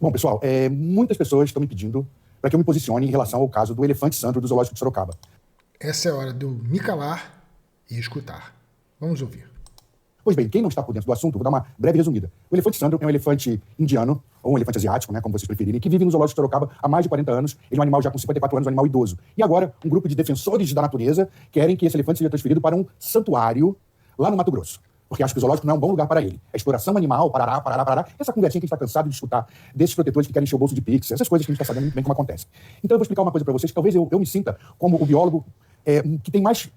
Bom, pessoal, muitas pessoas estão me pedindo para que eu me posicione em relação ao caso do elefante Sandro do Zoológico de Sorocaba. Essa é a hora de eu me calar e escutar. Vamos ouvir. Pois bem, quem não está por dentro do assunto, vou dar uma breve resumida. O elefante Sandro é um elefante indiano, ou um elefante asiático, né, como vocês preferirem, que vive no Zoológico de Sorocaba há mais de 40 anos. Ele é um animal já com 54 anos, um animal idoso. E agora, um grupo de defensores da natureza querem que esse elefante seja transferido para um santuário lá no Mato Grosso. Porque acho que o zoológico não é um bom lugar para ele. É exploração animal, parará, parará, parará. Essa conversinha que a gente está cansado de escutar desses protetores que querem encher o bolso de pix, essas coisas que a gente está sabendo muito bem como acontece. Então eu vou explicar uma coisa para vocês, que talvez eu me sinta como o biólogo que tem mais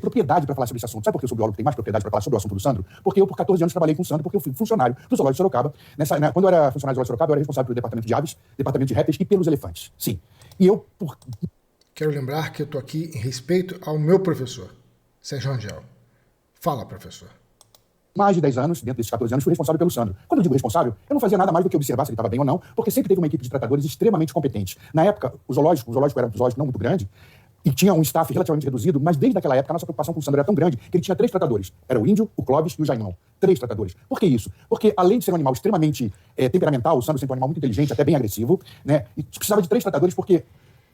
propriedade para falar sobre esse assunto. Sabe por que eu sou biólogo que tem mais propriedade para falar sobre o assunto do Sandro? Porque eu, por 14 anos, trabalhei com o Sandro, porque eu fui funcionário do Zoológico de Sorocaba. Quando eu era funcionário do Zoológico de Sorocaba, eu era responsável pelo departamento de aves, departamento de répteis e pelos elefantes. Sim. E eu, Quero lembrar que eu estou aqui em respeito ao meu professor, Sérgio Angel. Fala, professor. Mais de 10 anos, dentro desses 14 anos, fui responsável pelo Sandro. Quando eu digo responsável, eu não fazia nada mais do que observar se ele estava bem ou não, porque sempre teve uma equipe de tratadores extremamente competentes. Na época, o zoológico era um zoológico não muito grande, e tinha um staff relativamente reduzido, mas desde aquela época a nossa preocupação com o Sandro era tão grande que ele tinha 3 tratadores. Era o índio, o Clóvis e o Jaimão. 3 tratadores. Por que isso? Porque além de ser um animal extremamente temperamental, o Sandro sempre um animal muito inteligente, até bem agressivo, né? E precisava de 3 tratadores porque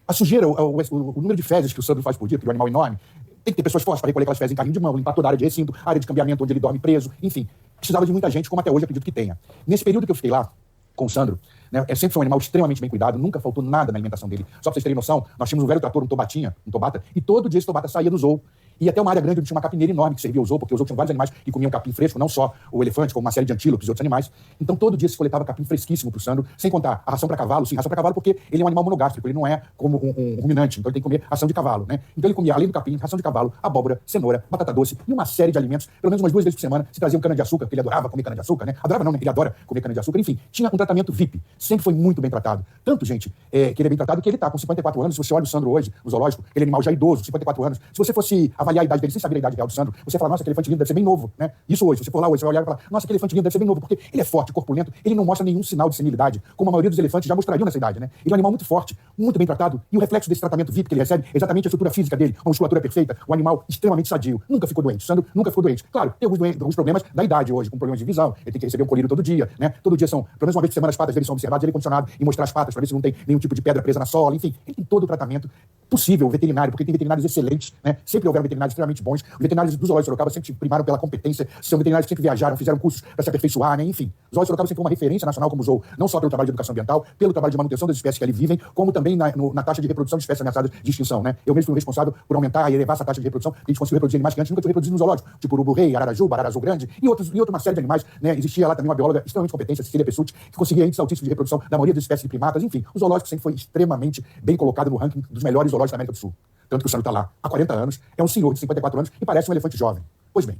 a sujeira, o número de fezes que o Sandro faz por dia, porque ele é um animal enorme, tem que ter pessoas fortes para recolher aquelas fezes em carrinho de mão, limpar toda a área de recinto, área de cambiamento onde ele dorme preso, enfim. Precisava de muita gente, como até hoje acredito que tenha. Nesse período que eu fiquei lá com o Sandro, né, sempre foi um animal extremamente bem cuidado, nunca faltou nada na alimentação dele. Só pra vocês terem noção, nós tínhamos um velho trator, um tobata, e todo dia esse tobata saía do zoo. E até uma área grande onde tinha uma capineira enorme que servia ao zoo, porque o zoo tinha vários animais que comiam capim fresco, não só o elefante, como uma série de antílopes e outros animais. Então todo dia se coletava capim fresquíssimo pro Sandro, sem contar a ração para cavalo, sim, ração para cavalo porque ele é um animal monogástrico, ele não é como um ruminante, então ele tem que comer ração de cavalo, né? Então ele comia, além do capim, ração de cavalo, abóbora, cenoura, batata doce e uma série de alimentos, pelo menos umas 2 vezes por semana, se trazia um cana-de-açúcar, porque ele adorava comer cana-de-açúcar, né? Adorava não, né? Ele adora comer cana-de-açúcar, enfim, tinha um tratamento VIP, sempre foi muito bem tratado. Tanto, gente, que ele é bem tratado que ele tá com 54 anos, se você olha o Sandro hoje, no zoológico, ele é animal já idoso, 54 anos, se você fosse avaliar a idade dele sem saber a idade real do Sandro, você fala, nossa, aquele elefante lindo deve ser bem novo, né? Isso hoje, se você for lá hoje, você vai olhar e falar, nossa, aquele elefante lindo deve ser bem novo, porque ele é forte, corpulento, ele não mostra nenhum sinal de senilidade, como a maioria dos elefantes já mostrariam nessa idade, né? Ele é um animal muito forte, muito bem tratado, e o reflexo desse tratamento VIP que ele recebe é exatamente a estrutura física dele, uma musculatura perfeita, um animal extremamente sadio, nunca ficou doente, o Sandro nunca ficou doente. Claro, tem alguns problemas da idade hoje, com problemas de visão, ele tem que receber um colírio todo dia, né? Todo dia pelo menos uma vez por semana as patas dele são observadas, ele é condicionado e mostrar as patas para ver se não tem nenhum tipo de pedra presa na sola, enfim, ele tem todo o tratamento possível, veterinário, porque tem veterinários excelentes, né? Sempre houveram veterinários extremamente bons, os veterinários do Zoológico de Sorocaba sempre primaram pela competência, são veterinários que sempre viajaram, fizeram cursos para se aperfeiçoar, né? Enfim, o Zoológico de Sorocaba sempre foi uma referência nacional como zoo, não só pelo trabalho de educação ambiental, pelo trabalho de manutenção das espécies que ali vivem, como também na taxa de reprodução de espécies ameaçadas de extinção, né? Eu mesmo fui responsável por aumentar e elevar essa taxa de reprodução, a gente conseguiu reproduzir animais que antes nunca tinham reproduzido no zoológico, tipo urubu-rei, araraju, barara azul grande e outra uma série de animais, né? Existia lá também uma bióloga extremamente competente, a Cecília Pessutti, que conseguia índices altíssimos de reprodução da maioria das espécies de primatas, enfim, o zoológico sempre foi extremamente bem colocado no ranking dos melhores zoológicos da América do Sul. Tanto que o Sandro está lá há 40 anos, é um senhor de 54 anos e parece um elefante jovem. Pois bem,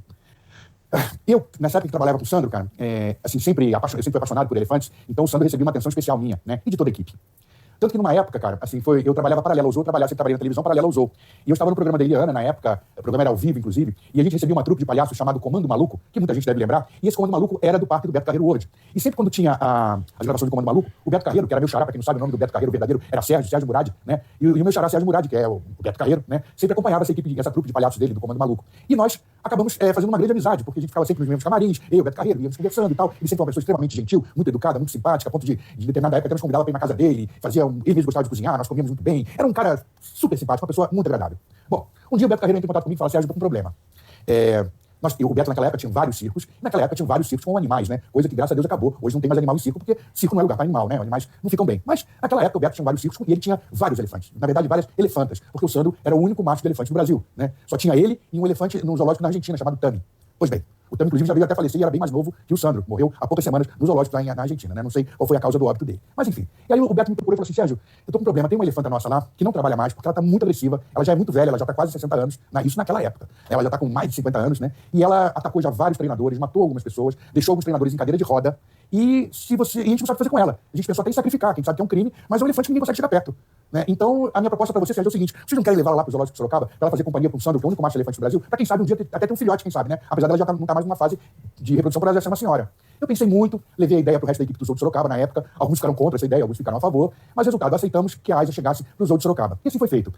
eu, nessa época que trabalhava com o Sandro, cara, eu sempre fui apaixonado por elefantes, então o Sandro recebia uma atenção especial minha, né, e de toda a equipe. Tanto que numa época, cara, assim, eu trabalhava paralelo ao Zoo, sempre trabalhei na televisão paralelo ao Zoo. E eu estava no programa da Eliana, na época, o programa era ao vivo, inclusive, e a gente recebia uma trupe de palhaços chamado Comando Maluco, que muita gente deve lembrar, e esse Comando Maluco era do parque do Beto Carreiro World. E sempre quando tinha as gravações do Comando Maluco, o Beto Carreiro, que era meu xará, pra quem não sabe o nome do Beto Carreiro, o verdadeiro, era Sérgio Murad, né? E o meu xará, Sérgio Murad, que é o Beto Carreiro, né? Sempre acompanhava essa trupe de palhaços dele, do Comando Maluco. E nós acabamos fazendo uma grande amizade, porque a gente ficava sempre nos mesmos camarins, eu, o Beto Carreiro, íamos conversando e tal. Ele sempre foi uma pessoa extremamente gentil, muito educada, muito simpática, a ponto de determinada época até nos convidava pra ir na casa dele, ele mesmo gostava de cozinhar, nós comíamos muito bem. Era um cara super simpático, uma pessoa muito agradável. Bom, um dia o Beto Carreiro entrou em contato comigo e falou, Sérgio, eu tô com um problema. O Beto naquela época tinha vários circos, e naquela época tinha vários circos com animais, né? Coisa que graças a Deus acabou. Hoje não tem mais animal em circo, porque circo não é lugar para animal, né? Os animais não ficam bem. Mas naquela época o Beto tinha vários circos e ele tinha vários elefantes. Na verdade, várias elefantas, porque o Sandro era o único macho de elefante do Brasil, né? Só tinha ele e um elefante num zoológico na Argentina, chamado Tami. Pois bem, o Tami, inclusive, já veio até falecer e era bem mais novo que o Sandro. Morreu há poucas semanas no zoológico lá na Argentina, né? Não sei qual foi a causa do óbito dele. Mas enfim. E aí o Beto me procurou e falou assim, Sérgio, eu tô com um problema, tem uma elefanta nossa lá que não trabalha mais, porque ela tá muito agressiva, ela já é muito velha, ela já tá quase 60 anos, isso naquela época. Ela já tá com mais de 50 anos, né? E ela atacou já vários treinadores, matou algumas pessoas, deixou alguns treinadores em cadeira de roda, e a gente não sabe o que fazer com ela. A gente pensou até em sacrificar, que a gente sabe que é um crime, mas é um elefante que ninguém consegue chegar perto. Né? Então, a minha proposta para você, Sérgio, é o seguinte, vocês não querem levar ela lá pro Zoológico de Sorocaba, para ela fazer companhia com o Sandro, que é o único macho de elefante do Brasil, para quem sabe um dia até ter um filhote, quem sabe, né? Apesar dela já não estar mais numa fase de reprodução, por ela já ser uma senhora. Eu pensei muito, levei a ideia pro resto da equipe do Zoo de Sorocaba na época, alguns ficaram contra essa ideia, alguns ficaram a favor, mas resultado, aceitamos que a AISA chegasse pro Zoo de Sorocaba. E assim foi feito.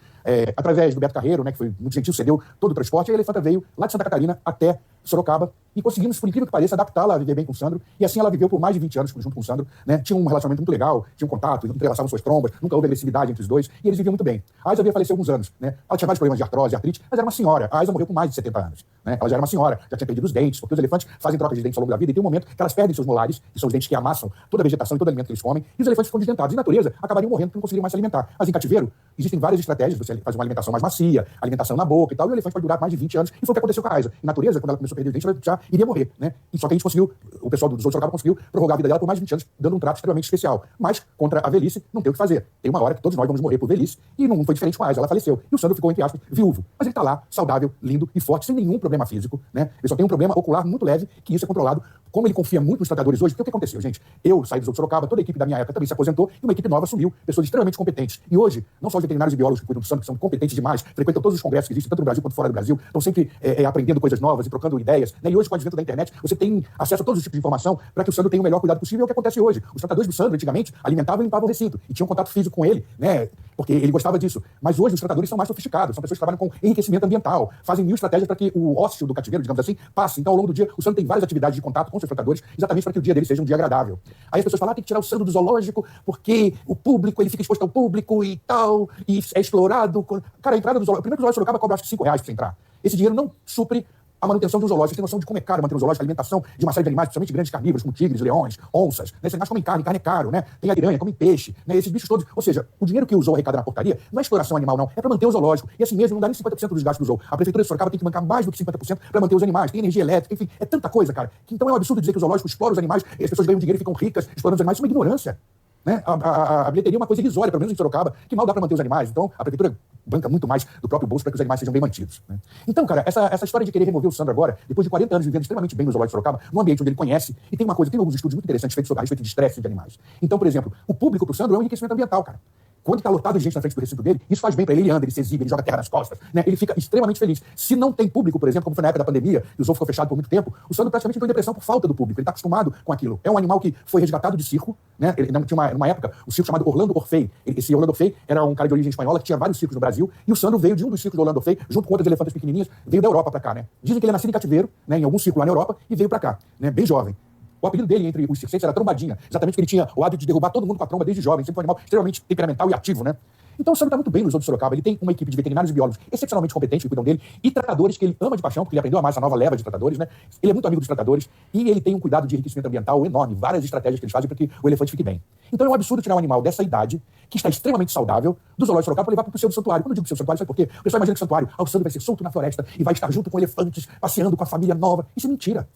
Através do Beto Carreiro, né, que foi muito gentil, cedeu todo o transporte, e a elefanta veio lá de Santa Catarina até Sorocaba, e conseguimos, por incrível que pareça, adaptá-la a viver bem com o Sandro, e assim ela viveu por mais de 20 anos junto com o Sandro, né? Tinha um relacionamento muito legal, tinha um contato, entrelaçavam suas trombas, nunca houve agressividade entre os dois, e eles viviam muito bem. A Aisa havia falecido há alguns anos, né? Ela tinha vários problemas de artrose, artrite, mas era uma senhora. A Aisa morreu com mais de 70 anos, né? Ela já era uma senhora, já tinha perdido os dentes, porque os elefantes fazem troca de dentes ao longo da vida, e tem um momento que elas perdem seus molares, que são os dentes que amassam toda a vegetação e todo alimento que eles comem, e os elefantes ficam desdentados. E na natureza acabariam morrendo porque não conseguiriam mais se alimentar. Mas em cativeiro, existem várias estratégias, você faz uma alimentação mais macia, alimentação na boca e tal, e o elefante pode durar mais de 20 anos, e foi o que aconteceu com a Aisa. Em natureza, quando ela começou a perder os dentes, ela já iria morrer, né? E só que a gente conseguiu, o pessoal do Zoo de Sorocaba conseguiu prorrogar a vida dela por mais de 20 anos, dando um trato extremamente especial. Mas, contra a velhice, não tem o que fazer. Tem uma hora que todos nós vamos morrer por velhice, e não foi diferente com a Aisa, ela faleceu. E o Sandro ficou, entre aspas, viúvo. Mas ele tá lá, saudável, lindo e forte, sem nenhum problema físico, né? Ele só tem um problema ocular muito leve, que isso é controlado. Como ele confia muito nos tratadores hoje, porque o que aconteceu, gente? Eu saí do Zoo de Sorocaba, toda a equipe da minha época também se aposentou, e uma equipe nova assumiu, pessoas extremamente competentes. E hoje, não só os veterinários e biólogos que cuidam do Sandro, que são competentes demais, frequentam todos os congressos que existem, tanto no Brasil quanto fora do Brasil, estão sempre aprendendo coisas novas e trocando ideias, né? E hoje, com o advento da internet, você tem acesso a todos os tipos de informação para que o Sandro tenha o melhor cuidado possível. É o que acontece hoje. Os tratadores do Sandro, antigamente, alimentavam e limpavam o recinto, e tinham contato físico com ele, né? Porque ele gostava disso. Mas hoje os tratadores são mais sofisticados, são pessoas que trabalham com enriquecimento ambiental, fazem mil estratégias para que o ócio do cativeiro, digamos assim, passe. Então, ao longo do dia, o Sandro tem várias atividades de contato com seus tratadores, exatamente para que o dia dele seja um dia agradável. Aí as pessoas falam, tem que tirar o Sandro do zoológico, porque o público, ele fica exposto ao público e tal, e é explorado. Cara, a entrada do zoológico, primeiro que o zoológico de Sorocaba cobra acho que R$5 para você entrar. Esse dinheiro não supre a manutenção do zoológico. Você tem noção de como é caro manter um zoológico, a alimentação de uma série de animais, principalmente grandes carnívoros, como tigres, leões, onças, né? Esses animais comem carne é caro, né? Tem aranha, comem peixe, né? Esses bichos todos. Ou seja, o dinheiro que o zoo arrecada na portaria não é exploração animal, não. É para manter o zoológico. E assim mesmo, não dá nem 50% dos gastos do zoo. A prefeitura de Sorocaba tem que bancar mais do que 50% para manter os animais. Tem energia elétrica, enfim, é tanta coisa, cara. Que então é um absurdo dizer que o zoológico explora os animais, e as pessoas ganham dinheiro e ficam ricas explorando os animais. Isso é uma ignorância. Né? A bilheteria é uma coisa irrisória, pelo menos em Sorocaba, que mal dá para manter os animais. Então, a prefeitura banca muito mais do próprio bolso para que os animais sejam bem mantidos. Né? Então, cara, essa história de querer remover o Sandro agora, depois de 40 anos vivendo extremamente bem no zoológico de Sorocaba, num ambiente onde ele conhece, e tem uma coisa, tem alguns estudos muito interessantes feitos a respeito de estresse de animais. Então, por exemplo, o público para o Sandro é um enriquecimento ambiental, cara. Quando está lotado de gente na frente do recinto dele, isso faz bem para ele. Ele anda, ele se exibe, ele joga terra nas costas, né? Ele fica extremamente feliz. Se não tem público, por exemplo, como foi na época da pandemia, e o zoo ficou fechado por muito tempo, o Sandro praticamente entrou em depressão por falta do público. Ele está acostumado com aquilo. É um animal que foi resgatado de circo, né? Ele não tinha numa época o circo chamado Orlando Orfei. Esse Orlando Orfei era um cara de origem espanhola que tinha vários circos no Brasil, e o Sandro veio de um dos circos do Orlando Orfei, junto com outros elefantes pequenininhos, veio da Europa para cá, né? Dizem que ele é nascido em cativeiro, né? Em algum circo lá na Europa, e veio para cá, né? Bem jovem. O apelido dele entre os circenses era Trombadinha, exatamente porque ele tinha o hábito de derrubar todo mundo com a tromba desde jovem, sempre foi um animal extremamente temperamental e ativo, né? Então o Sandro está muito bem no Zoo de Sorocaba. Ele tem uma equipe de veterinários e biólogos excepcionalmente competentes que cuidam dele, e tratadores que ele ama de paixão, porque ele aprendeu a amar essa nova leva de tratadores, né? Ele é muito amigo dos tratadores, e ele tem um cuidado de enriquecimento ambiental enorme, várias estratégias que eles fazem para que o elefante fique bem. Então é um absurdo tirar um animal dessa idade, que está extremamente saudável, do zoológico de Sorocaba para levar para o pseudo-santuário. Quando eu digo pseudo-santuário, sabe por quê? O pessoal imagina que o santuário, o Sandro vai ser solto na floresta e vai estar junto com elefantes, passeando com a família nova. Isso é mentira.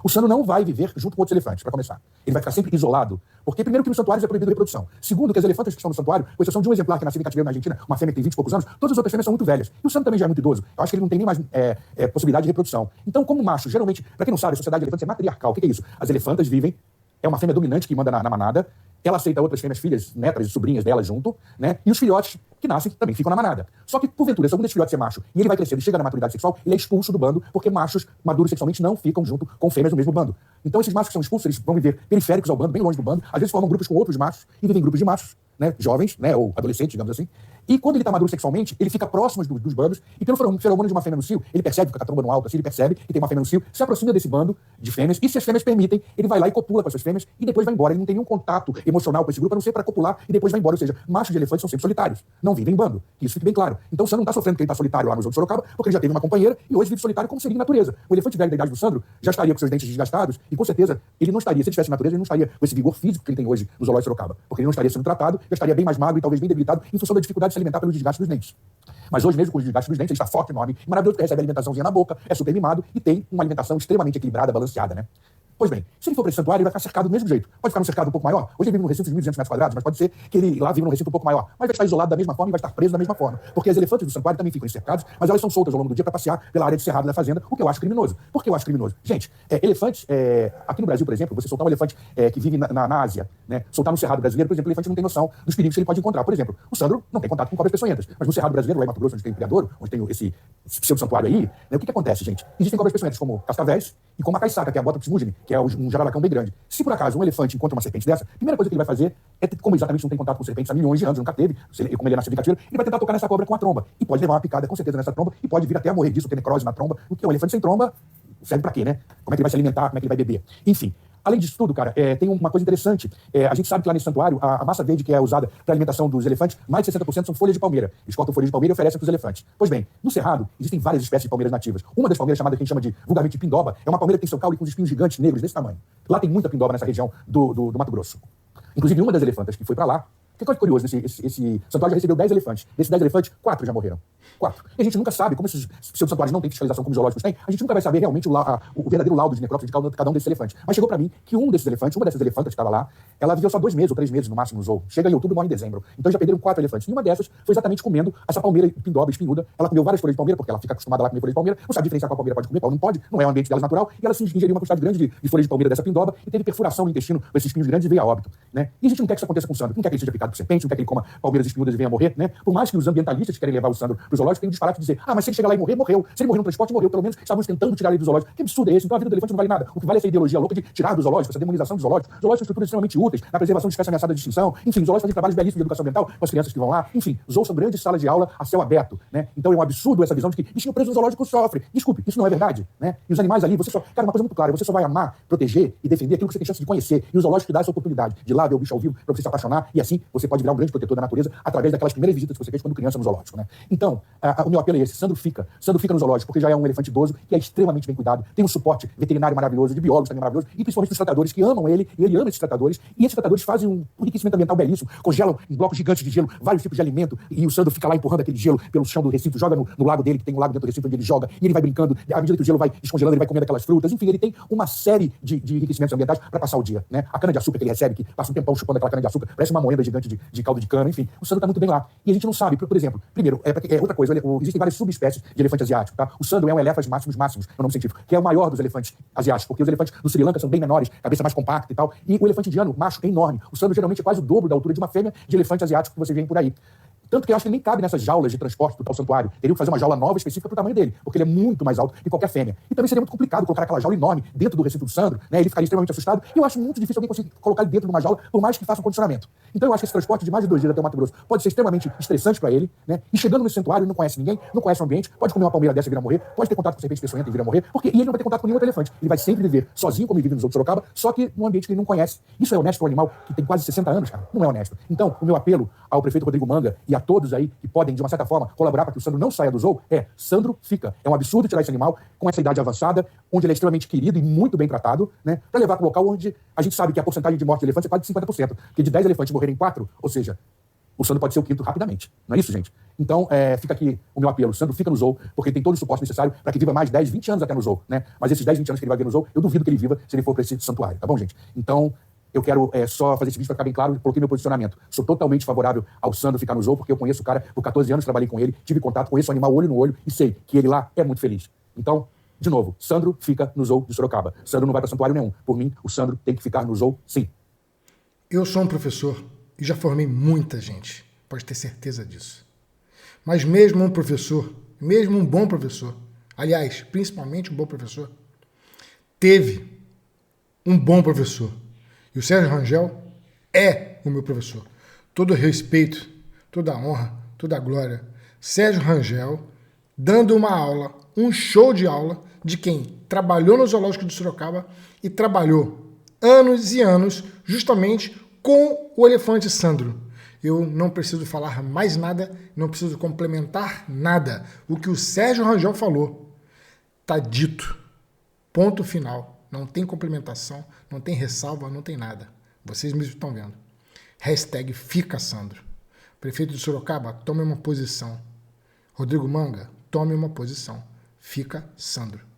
O Sandro não vai viver junto com outros elefantes, para começar. Ele vai ficar sempre isolado, porque primeiro que nos santuários é proibido a reprodução. Segundo, que as elefantas que estão no santuário, com exceção de um exemplar que nasceu em cativeiro na Argentina, uma fêmea que tem 20 e poucos anos, todas as outras fêmeas são muito velhas. E o Sandro também já é muito idoso. Eu acho que ele não tem nem mais possibilidade de reprodução. Então, como macho, geralmente, para quem não sabe, a sociedade de elefantes é matriarcal. O que é isso? As elefantas vivem, é uma fêmea dominante que manda na manada, ela aceita outras fêmeas, filhas, netas e sobrinhas dela junto, né? E os filhotes que nascem também ficam na manada. Só que, porventura, se algum desses filhotes é macho e ele vai crescendo e chega na maturidade sexual, ele é expulso do bando, porque machos maduros sexualmente não ficam junto com fêmeas do mesmo bando. Então, esses machos que são expulsos, eles vão viver periféricos ao bando, bem longe do bando, às vezes formam grupos com outros machos e vivem em grupos de machos, né? Jovens, né? Ou adolescentes, digamos assim. E quando ele está maduro sexualmente, ele fica próximo dos bandos, e pelo feromônio de uma fêmea no cio, ele percebe, fica com a tromba no alto, assim, ele percebe que tem uma fêmea no cio, se aproxima desse bando de fêmeas, e se as fêmeas permitem, ele vai lá e copula com essas fêmeas, e depois vai embora. Ele não tem nenhum contato emocional com esse grupo, a não ser para copular, e depois vai embora. Ou seja, machos de elefantes são sempre solitários, não vivem em bando. Que isso fique bem claro. Então o Sandro não está sofrendo porque ele está solitário lá no Zoo de Sorocaba, porque ele já teve uma companheira, e hoje vive solitário como seria em natureza. O elefante velho da idade do Sandro já estaria com seus dentes desgastados, e com certeza ele não estaria, se ele estivesse em natureza, ele não estaria com esse vigor físico que ele tem hoje no zoológico de Sorocaba, porque ele não estaria sendo tratado, já estaria bem mais magro e talvez bem debilitado, em função da dificuldade de se alimentar pelo desgaste dos dentes. Mas hoje mesmo, com os desgastes dos dentes, ele está forte, enorme, maravilhoso, porque recebe alimentaçãozinha na boca, é super mimado e tem uma alimentação extremamente equilibrada, balanceada, né? Pois bem, se ele for para esse santuário, ele vai ficar cercado do mesmo jeito. Pode ficar num cercado um pouco maior. Hoje ele vive num recinto de 1.200 metros quadrados, mas pode ser que ele lá viva num recinto um pouco maior. Mas vai estar isolado da mesma forma e vai estar preso da mesma forma. Porque as elefantes do santuário também ficam cercados, mas elas são soltas ao longo do dia para passear pela área de cerrado da fazenda, o que eu acho criminoso. Por que eu acho criminoso? Gente, elefantes, aqui no Brasil, por exemplo, você soltar um elefante que vive na Ásia, né, soltar no cerrado brasileiro, por exemplo, o elefante não tem noção dos perigos que ele pode encontrar. Por exemplo, o Sandro não tem contato com cobras peçonhentas, mas no cerrado brasileiro, lá em Mato Grosso, onde tem o criadouro, onde tem esse pseudo-santuário aí, né, o que acontece, gente? Existem cobras peçonhentas como cascavéis e como a caiçaca, que é a bota psmugine, que é um jararacão bem grande. Se por acaso um elefante encontra uma serpente dessa, a primeira coisa que ele vai fazer é, como exatamente não tem contato com serpentes há milhões de anos, nunca teve, como ele nasceu de cativeiro, ele vai tentar tocar nessa cobra com a tromba. E pode levar uma picada com certeza nessa tromba, e pode vir até a morrer disso, ter necrose na tromba, o que é um elefante sem tromba, serve para quê, né? Como é que ele vai se alimentar, como é que ele vai beber? Enfim. Além disso tudo, cara, tem uma coisa interessante. A gente sabe que lá nesse santuário, a massa verde que é usada para alimentação dos elefantes, mais de 60% são folhas de palmeira. Eles cortam folhas de palmeira e oferecem para os elefantes. Pois bem, no Cerrado, existem várias espécies de palmeiras nativas. Uma das palmeiras, chamada que a gente chama de, vulgarmente, pindoba, é uma palmeira que tem seu caule com os espinhos gigantes negros desse tamanho. Lá tem muita pindoba nessa região do Mato Grosso. Inclusive, uma das elefantas que foi para lá, que coisa curiosa, esse santuário já recebeu 10 elefantes. Desses 10 elefantes, 4 já morreram. 4. E a gente nunca sabe, como esses santuários não têm fiscalização como os zoológicos têm, a gente nunca vai saber realmente o verdadeiro laudo de necrópsia de cada um desses elefantes. Mas chegou para mim que um desses elefantes, uma dessas elefantas que estava lá, ela viveu só 2 meses ou 3 meses no máximo no zoo. Chega em outubro e morre em dezembro. Então já perderam 4 elefantes. E uma dessas foi exatamente comendo essa palmeira pindoba, espinhuda. Ela comeu várias folhas de palmeira, porque ela fica acostumada lá a comer folhas de palmeira, não sabe diferenciar qual palmeira pode comer, qual não pode, não é o ambiente dela natural, e ela se ingeriu uma quantidade grande de folhas de palmeira dessa pindoba e teve perfuração no intestino com esses espinhos grandes e veio a óbito. Né? E a gente não quer que isso aconteça com o Sandro, não quer que ele seja picado por serpente, não quer que ele coma palmeiras espinhudas e venha a morrer, né? Por mais que os ambientalistas que querem levar o Sandro para o zoológico tenham um disparate de dizer, mas se ele chegar lá e morrer, morreu. Se ele morrer no transporte, morreu. Pelo menos estávamos tentando tirar ele do zoológico. Que absurdo é esse? Então a vida do elefante não vale nada. O que vale é essa ideologia louca de tirar do zoológico, essa demonização do zoológico. Os zoológicos são estruturas extremamente úteis na preservação de espécies ameaçadas de extinção. Enfim, os zoológicos fazem trabalhos belíssimos de educação ambiental com as crianças que vão lá. Enfim, os zoos são grandes salas de aula a céu aberto, né? Então é um absurdo essa visão de que bichinho preso no zoológico sofre. Desculpe, isso não é verdade, né? E os animais ali, você só... Cara, uma coisa muito clara, você só vai amar, proteger e defender aquilo que você tem chance de conhecer. E o zoológico te dá essa oportunidade de ir lá ver o bicho ao vivo para você se apaixonar e assim você pode virar um grande protetor da natureza através daquelas primeiras visitas que você fez quando criança no zoológico, né? Então, o meu apelo é esse. Sandro fica no zoológico porque já é um elefante idoso que é extremamente bem cuidado, tem um suporte veterinário maravilhoso, de biólogos também maravilhoso, e principalmente dos tratadores que amam ele, e ele ama esses tratadores, e esses tratadores fazem um enriquecimento ambiental belíssimo, congelam em blocos gigantes de gelo vários tipos de alimento, e o Sandro fica lá empurrando aquele gelo pelo chão do recinto, joga no lago dele, que tem um lago dentro do recinto onde ele joga, e ele vai brincando, à medida que o gelo vai descongelando, ele vai comendo aquelas frutas, enfim, ele tem uma série de enriquecimentos ambientais para passar o dia, né? A cana-de-açúcar que ele recebe, que passa um tempão chupando aquela cana-de-açúcar, parece uma moeda gigante de caldo de cana, enfim, o Sandro tá muito bem lá. E a gente não sabe, por exemplo, primeiro, outra coisa, existem várias subespécies de elefante asiático, tá? O Sandro é um Elephas máximos, no nome científico, que é o maior dos elefantes asiáticos, porque os elefantes do Sri Lanka são bem menores, cabeça mais compacta e tal, e o elefante indiano, macho, é enorme. O Sandro geralmente é quase o dobro da altura de uma fêmea de elefante asiático que você vê por aí. Tanto que eu acho que ele nem cabe nessas jaulas de transporte do tal santuário. Teriam que fazer uma jaula nova específica para o tamanho dele, porque ele é muito mais alto que qualquer fêmea. E também seria muito complicado colocar aquela jaula enorme dentro do recinto do Sandro, né? Ele ficaria extremamente assustado. E eu acho muito difícil alguém conseguir colocar ele dentro de uma jaula, por mais que faça um condicionamento. Então eu acho que esse transporte de mais de 2 dias até o Mato Grosso pode ser extremamente estressante para ele, né? E chegando nesse santuário, ele não conhece ninguém, não conhece o ambiente, pode comer uma palmeira dessa e vir a morrer, pode ter contato com serpente peçonhenta e vir a morrer, e ele não vai ter contato com nenhum outro elefante. Ele vai sempre viver sozinho, como ele vive nos outros Sorocaba, só que num ambiente que ele não conhece. Isso é honesto para um animal que tem quase 60 anos, cara? Não é honesto. Então, o meu apelo ao prefeito Rodrigo Manga e a todos aí que podem, de uma certa forma, colaborar para que o Sandro não saia do zoo, Sandro fica. É um absurdo tirar esse animal com essa idade avançada, onde ele é extremamente querido e muito bem tratado, né, para levar para um local onde a gente sabe que a porcentagem de morte de elefantes é quase de 50%, porque de 10 elefantes morrerem 4, ou seja, o Sandro pode ser o quinto rapidamente. Não é isso, gente? Então, fica aqui o meu apelo. O Sandro fica no zoo, porque ele tem todo o suporte necessário para que viva mais 10, 20 anos até no zoo, né? Mas esses 10, 20 anos que ele vai ver no zoo, eu duvido que ele viva se ele for para esse santuário, tá bom, gente? Então, eu quero só fazer esse vídeo para ficar bem claro e coloquei meu posicionamento. Sou totalmente favorável ao Sandro ficar no zoo, porque eu conheço o cara por 14 anos, trabalhei com ele, tive contato, conheço o animal olho no olho e sei que ele lá é muito feliz. Então, de novo, Sandro fica no zoo de Sorocaba. Sandro não vai para santuário nenhum. Por mim, o Sandro tem que ficar no zoo, sim. Eu sou um professor e já formei muita gente, pode ter certeza disso. Mas mesmo um professor, mesmo um bom professor, aliás, principalmente um bom professor, teve um bom professor. E o Sérgio Rangel é o meu professor. Todo o respeito, toda a honra, toda a glória. Sérgio Rangel dando uma aula, um show de aula de quem trabalhou no Zoológico de Sorocaba e trabalhou anos e anos justamente com o elefante Sandro. Eu não preciso falar mais nada, não preciso complementar nada. O que o Sérgio Rangel falou está dito. Ponto final. Não tem complementação, não tem ressalva, não tem nada. Vocês mesmos estão vendo. Hashtag fica Sandro. Prefeito de Sorocaba, tome uma posição. Rodrigo Manga, tome uma posição. Fica Sandro.